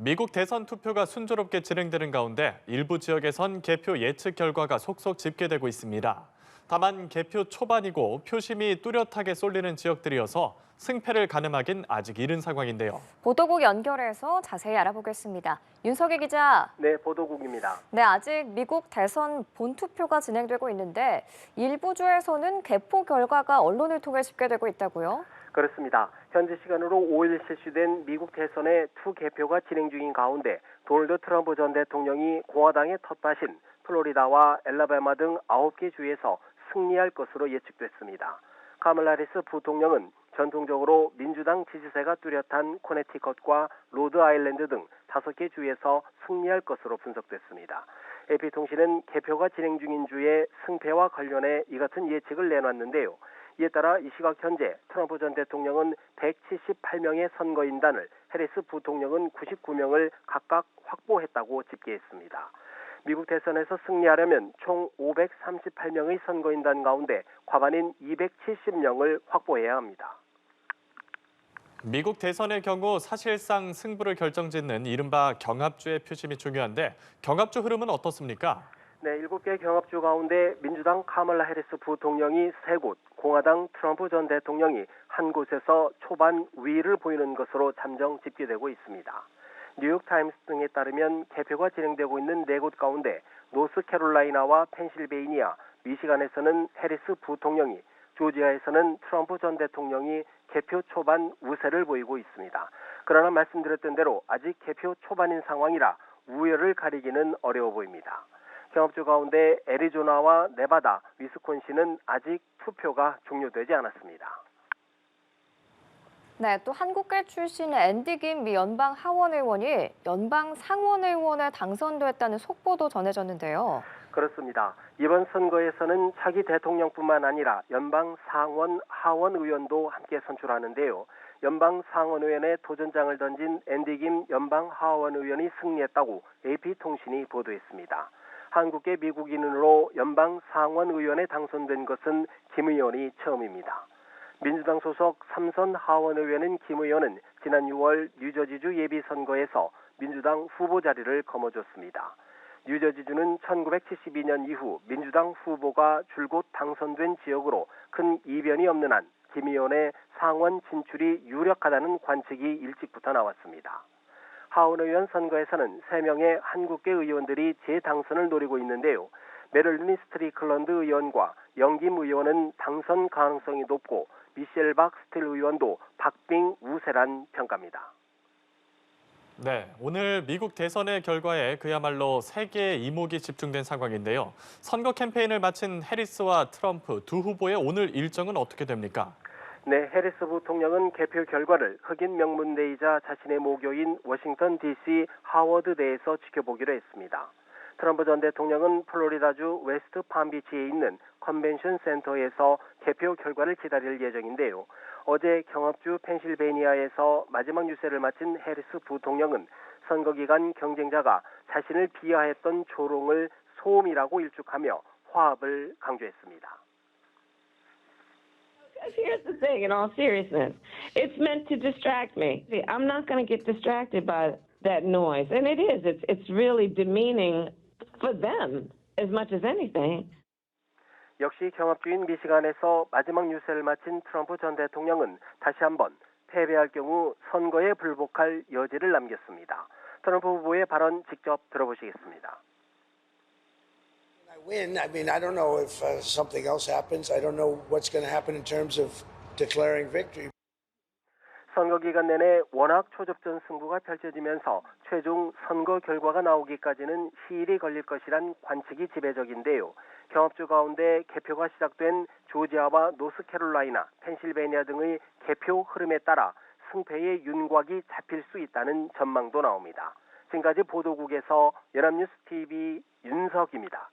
미국 대선 투표가 순조롭게 진행되는 가운데 일부 지역에선 개표 예측 결과가 속속 집계되고 있습니다. 다만 개표 초반이고 표심이 뚜렷하게 쏠리는 지역들이어서 승패를 가늠하긴 아직 이른 상황인데요. 보도국 연결해서 자세히 알아보겠습니다. 윤석희 기자. 네, 보도국입니다. 네, 아직 미국 대선 본투표가 진행되고 있는데 일부 주에서는 개표 결과가 언론을 통해 집계되고 있다고요? 그렇습니다. 현지 시간으로 5일 실시된 미국 대선의 투개표가 진행 중인 가운데 도널드 트럼프 전 대통령이 공화당의 텃밭인 플로리다와 엘라바마 등 9개 주에서 승리할 것으로 예측됐습니다. 카멀라 해리스 부통령은 전통적으로 민주당 지지세가 뚜렷한 코네티컷과 로드 아일랜드 등 5개 주에서 승리할 것으로 분석됐습니다. AP통신은 개표가 진행 중인 주의 승패와 관련해 이 같은 예측을 내놨는데요. 이에 따라 이 시각 현재 트럼프 전 대통령은 178명의 선거인단을, 해리스 부통령은 99명을 각각 확보했다고 집계했습니다. 미국 대선에서 승리하려면 총 538명의 선거인단 가운데 과반인 270명을 확보해야 합니다. 미국 대선의 경우 사실상 승부를 결정짓는 이른바 경합주의 표심이 중요한데 경합주 흐름은 어떻습니까? 네, 7개 경합주 가운데 민주당 카멀라 해리스 부통령이 3곳, 공화당 트럼프 전 대통령이 1곳에서 초반 우위를 보이는 것으로 잠정 집계되고 있습니다. 뉴욕타임스 등에 따르면 개표가 진행되고 있는 4곳 가운데 노스캐롤라이나와 펜실베이니아, 미시간에서는 해리스 부통령이, 조지아에서는 트럼프 전 대통령이 개표 초반 우세를 보이고 있습니다. 그러나 말씀드렸던 대로 아직 개표 초반인 상황이라 우열을 가리기는 어려워 보입니다. 경합주 가운데 애리조나와 네바다, 위스콘신은 아직 투표가 종료되지 않았습니다. 네, 또 한국계 출신의 앤디 김 미 연방 하원 의원이 연방 상원 의원에 당선됐다는 속보도 전해졌는데요. 그렇습니다. 이번 선거에서는 차기 대통령뿐만 아니라 연방 상원, 하원 의원도 함께 선출하는데요. 연방 상원 의원에 도전장을 던진 앤디 김 연방 하원 의원이 승리했다고 AP통신이 보도했습니다. 한국계 미국인으로 연방 상원 의원에 당선된 것은 김 의원이 처음입니다. 민주당 소속 삼선 하원 의원인 김 의원은 지난 6월 뉴저지주 예비선거에서 민주당 후보 자리를 거머쥐었습니다. 뉴저지주는 1972년 이후 민주당 후보가 줄곧 당선된 지역으로 큰 이변이 없는 한 김 의원의 상원 진출이 유력하다는 관측이 일찍부터 나왔습니다. 하원 의원 선거에서는 3명의 한국계 의원들이 재당선을 노리고 있는데요. 메릴린 스트리클런드 의원과 영김 의원은 당선 가능성이 높고 미셸 박 스틸 의원도 박빙 우세란 평가입니다. 네, 오늘 미국 대선의 결과에 그야말로 세계의 이목이 집중된 상황인데요. 선거 캠페인을 마친 해리스와 트럼프 두 후보의 오늘 일정은 어떻게 됩니까? 네, 해리스 부통령은 개표 결과를 흑인 명문대이자 자신의 모교인 워싱턴 DC 하워드대에서 지켜보기로 했습니다. 트럼프 전 대통령은 플로리다주 웨스트 palmbeach에 있는 컨벤션 센터에서 개표 결과를 기다릴 예정인데요. 어제 경합주 펜실베이니아에서 마지막 유세를 마친 해리스 부통령은 선거 기간 경쟁자가 자신을 비하했던 조롱을 소음이라고 일축하며 화합을 강조했습니다. Here's the thing, in all seriousness, it's meant to distract me. I'm not going to get distracted by that noise, and it is. It's really demeaning for them as much as anything. 역시 경합주인 미시간에서 마지막 유세를 마친 트럼프 전 대통령은 다시 한번 패배할 경우 선거에 불복할 여지를 남겼습니다. 트럼프 후보의 발언 직접 들어보시겠습니다. Win. I mean, I don't know if something else happens. I don't know what's going to happen in terms of declaring victory. 선거 기간 내내 워낙 초접전 승부가 펼쳐지면서 최종 선거 결과가 나오기까지는 시일이 걸릴 것이란 관측이 지배적인데요. 경합주 가운데 개표가 시작된 조지아와 노스캐롤라이나, 펜실베니아 등의 개표 흐름에 따라 승패의 윤곽이 잡힐 수 있다는 전망도 나옵니다. 지금까지 보도국에서 연합뉴스 TV 윤석입니다.